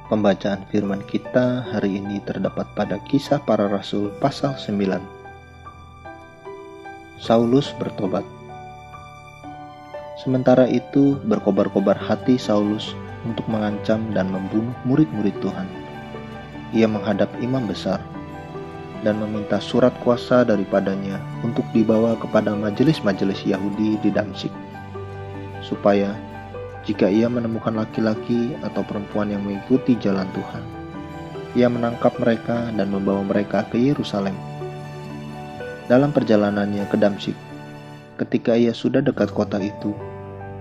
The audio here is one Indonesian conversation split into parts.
Pembacaan firman kita hari ini terdapat pada Kisah Para Rasul pasal 9. Saulus bertobat. Sementara itu berkobar-kobar hati Saulus untuk mengancam dan membunuh murid-murid Tuhan. Ia menghadap imam besar dan meminta surat kuasa daripadanya untuk dibawa kepada majelis-majelis Yahudi di Damsyik, supaya jika ia menemukan laki-laki atau perempuan yang mengikuti jalan Tuhan, ia menangkap mereka dan membawa mereka ke Yerusalem. Dalam perjalanannya ke Damsyik, ketika ia sudah dekat kota itu,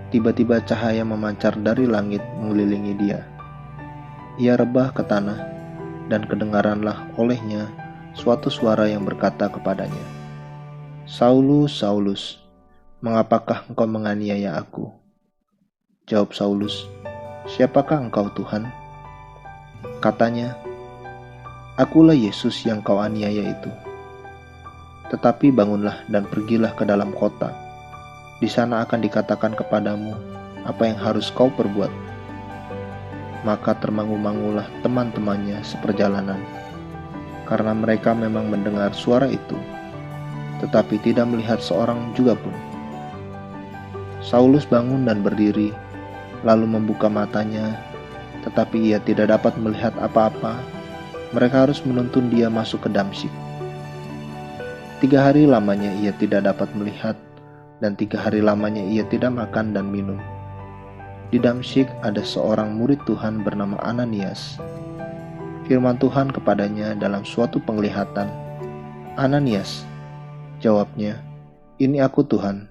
tiba-tiba cahaya memancar dari langit mengelilingi dia. Ia rebah ke tanah, dan kedengaranlah olehnya suatu suara yang berkata kepadanya, "Saulus, Saulus, mengapakah engkau menganiaya aku?" Jawab Saulus, "Siapakah engkau, Tuhan?" Katanya, "Akulah Yesus yang kau aniaya itu. Tetapi bangunlah dan pergilah ke dalam kota. Di sana akan dikatakan kepadamu apa yang harus kau perbuat." Maka termangu-mangulah teman-temannya seperjalanan, karena mereka memang mendengar suara itu, tetapi tidak melihat seorang juga pun. Saulus bangun dan berdiri, lalu membuka matanya, tetapi ia tidak dapat melihat apa-apa. Mereka harus menuntun dia masuk ke Damsyik. 3 hari lamanya ia tidak dapat melihat, dan 3 hari lamanya ia tidak makan dan minum. Di Damsyik ada seorang murid Tuhan bernama Ananias. Firman Tuhan kepadanya dalam suatu penglihatan, "Ananias." Jawabnya, "Ini aku, Tuhan."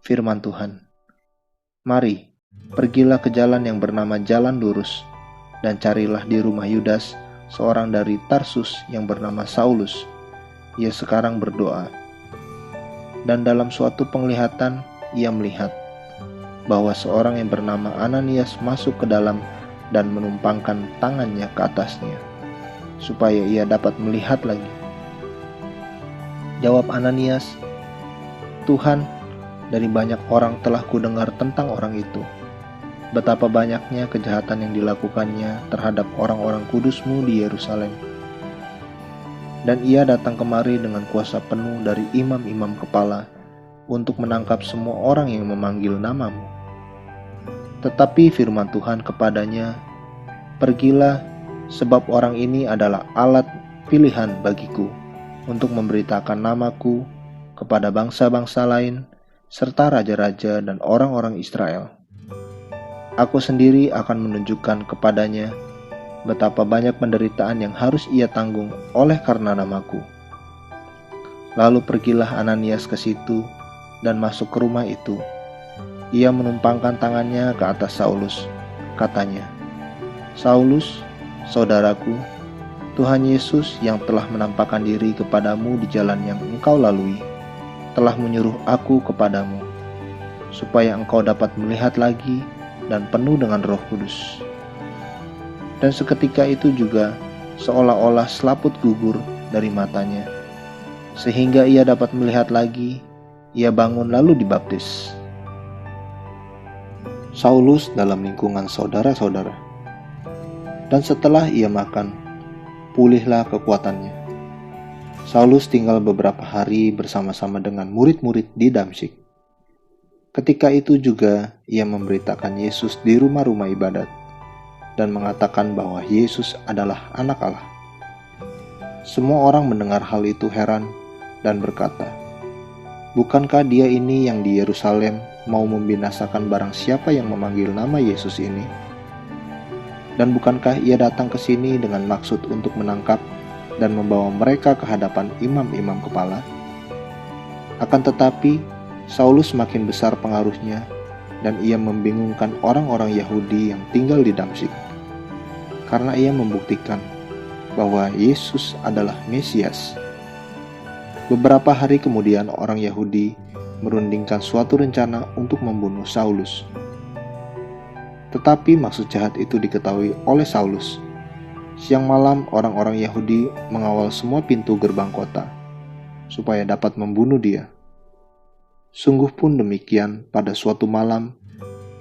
Firman Tuhan, "Mari, pergilah ke jalan yang bernama Jalan Lurus, dan carilah di rumah Yudas, seorang dari Tarsus yang bernama Saulus. Ia sekarang berdoa." Dan dalam suatu penglihatan, ia melihat bahwa seorang yang bernama Ananias masuk ke dalam dan menumpangkan tangannya ke atasnya, supaya ia dapat melihat lagi. Jawab Ananias, "Tuhan, dari banyak orang telah kudengar tentang orang itu, betapa banyaknya kejahatan yang dilakukannya terhadap orang-orang kudus-Mu di Yerusalem. Dan ia datang kemari dengan kuasa penuh dari imam-imam kepala untuk menangkap semua orang yang memanggil nama-Mu." Tetapi firman Tuhan kepadanya, "Pergilah, sebab orang ini adalah alat pilihan bagiku untuk memberitakan namaku kepada bangsa-bangsa lain, serta raja-raja dan orang-orang Israel. Aku sendiri akan menunjukkan kepadanya betapa banyak penderitaan yang harus ia tanggung oleh karena namaku." Lalu pergilah Ananias ke situ dan masuk ke rumah itu. Ia menumpangkan tangannya ke atas Saulus. Katanya, "Saulus, saudaraku, Tuhan Yesus yang telah menampakkan diri kepadamu di jalan yang engkau lalui, telah menyuruh aku kepadamu, supaya engkau dapat melihat lagi dan penuh dengan Roh Kudus." Dan seketika itu juga seolah-olah selaput gugur dari matanya, sehingga ia dapat melihat lagi. Ia bangun lalu dibaptis. Saulus dalam lingkungan saudara-saudara. Dan setelah ia makan, pulihlah kekuatannya. Saulus tinggal beberapa hari bersama-sama dengan murid-murid di Damsyik. Ketika itu juga ia memberitakan Yesus di rumah-rumah ibadat dan mengatakan bahwa Yesus adalah Anak Allah. Semua orang mendengar hal itu heran dan berkata, "Bukankah dia ini yang di Yerusalem mau membinasakan barang siapa yang memanggil nama Yesus ini? Dan bukankah ia datang ke sini dengan maksud untuk menangkap dan membawa mereka ke hadapan imam-imam kepala?" Akan tetapi, Saulus makin besar pengaruhnya, dan ia membingungkan orang-orang Yahudi yang tinggal di Damsyik, karena ia membuktikan bahwa Yesus adalah Mesias. Beberapa hari kemudian orang Yahudi merundingkan suatu rencana untuk membunuh Saulus. Tetapi maksud jahat itu diketahui oleh Saulus. Siang malam orang-orang Yahudi mengawal semua pintu gerbang kota, supaya dapat membunuh dia. Sungguh pun demikian, pada suatu malam,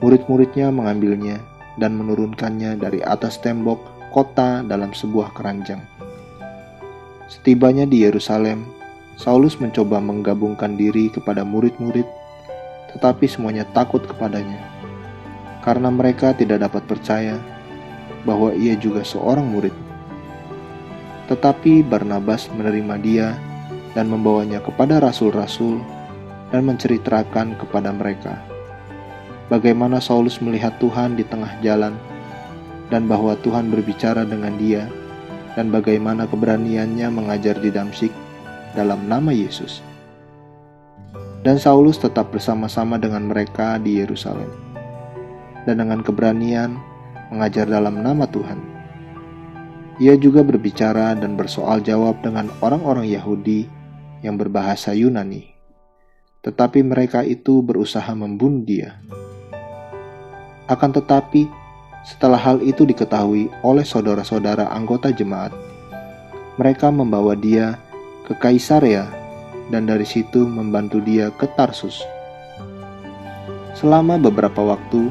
murid-muridnya mengambilnya dan menurunkannya dari atas tembok kota dalam sebuah keranjang. Setibanya di Yerusalem, Saulus mencoba menggabungkan diri kepada murid-murid, tetapi semuanya takut kepadanya, karena mereka tidak dapat percaya bahwa ia juga seorang murid. Tetapi Barnabas menerima dia dan membawanya kepada rasul-rasul dan menceritakan kepada mereka bagaimana Saulus melihat Tuhan di tengah jalan dan bahwa Tuhan berbicara dengan dia dan bagaimana keberaniannya mengajar di Damsyik dalam nama Yesus. Dan Saulus tetap bersama-sama dengan mereka di Yerusalem dan dengan keberanian mengajar dalam nama Tuhan. Ia juga berbicara dan bersoal jawab dengan orang-orang Yahudi yang berbahasa Yunani, tetapi mereka itu berusaha membunuh dia. Akan tetapi, setelah hal itu diketahui oleh saudara-saudara anggota jemaat, mereka membawa dia ke Kaisarea dan dari situ membantu dia ke Tarsus. Selama beberapa waktu,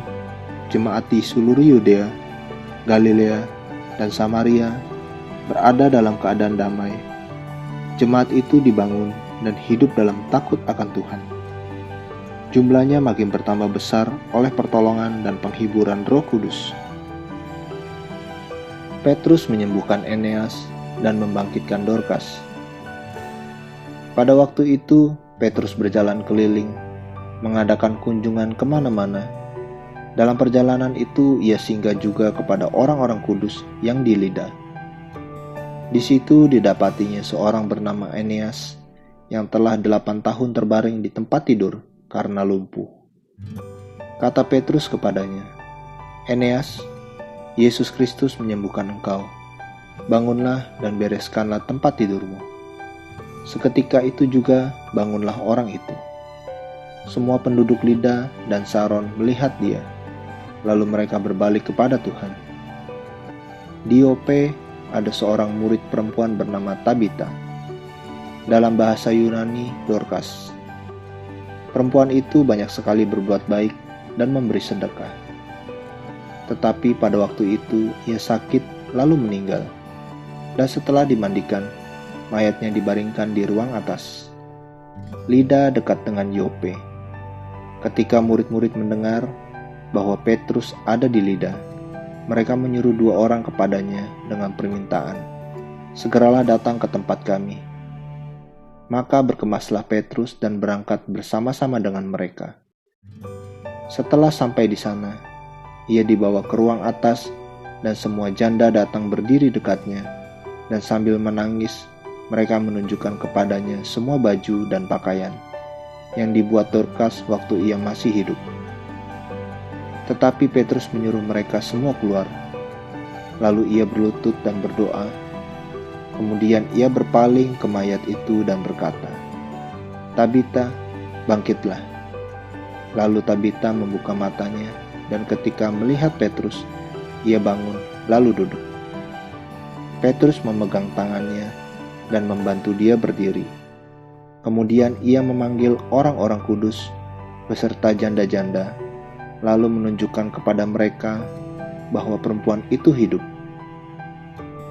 jemaat di seluruh Yudea, Galilea, dan Samaria berada dalam keadaan damai. Jemaat itu dibangun dan hidup dalam takut akan Tuhan. Jumlahnya makin bertambah besar oleh pertolongan dan penghiburan Roh Kudus. Petrus menyembuhkan Eneas dan membangkitkan Dorkas. Pada waktu itu, Petrus berjalan keliling, mengadakan kunjungan kemana-mana. Dalam perjalanan itu, ia singgah juga kepada orang-orang kudus yang di Lida. Di situ didapatinya seorang bernama Eneas yang telah 8 tahun terbaring di tempat tidur karena lumpuh. Kata Petrus kepadanya, "Eneas, Yesus Kristus menyembuhkan engkau. Bangunlah dan bereskanlah tempat tidurmu." Seketika itu juga bangunlah orang itu. Semua penduduk Lida dan Saron melihat dia, lalu mereka berbalik kepada Tuhan. Di Yope ada seorang murid perempuan bernama Tabita, dalam bahasa Yunani Dorkas. Perempuan itu banyak sekali berbuat baik dan memberi sedekah. Tetapi pada waktu itu ia sakit lalu meninggal, dan setelah dimandikan, mayatnya dibaringkan di ruang atas. Lida dekat dengan Yope. Ketika murid-murid mendengar bahwa Petrus ada di Lida, mereka menyuruh 2 orang kepadanya dengan permintaan, "Segeralah datang ke tempat kami." Maka berkemaslah Petrus dan berangkat bersama-sama dengan mereka. Setelah sampai di sana, ia dibawa ke ruang atas dan semua janda datang berdiri dekatnya, dan sambil menangis, mereka menunjukkan kepadanya semua baju dan pakaian yang dibuat Dorkas waktu ia masih hidup. Tetapi Petrus menyuruh mereka semua keluar. Lalu ia berlutut dan berdoa. Kemudian ia berpaling ke mayat itu dan berkata, "Tabita, bangkitlah." Lalu Tabita membuka matanya, dan ketika melihat Petrus, ia bangun lalu duduk. Petrus memegang tangannya dan membantu dia berdiri. Kemudian ia memanggil orang-orang kudus beserta janda-janda, lalu menunjukkan kepada mereka bahwa perempuan itu hidup.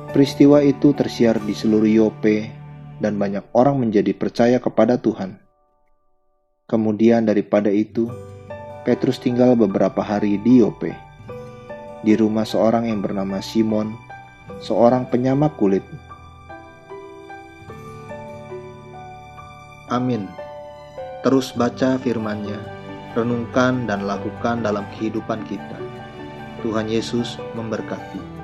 Peristiwa itu tersiar di seluruh Yope dan banyak orang menjadi percaya kepada Tuhan. Kemudian daripada itu, Petrus tinggal beberapa hari di Yope, di rumah seorang yang bernama Simon, seorang penyamak kulit. Amin. Terus baca firman-Nya, renungkan dan lakukan dalam kehidupan kita. Tuhan Yesus memberkati.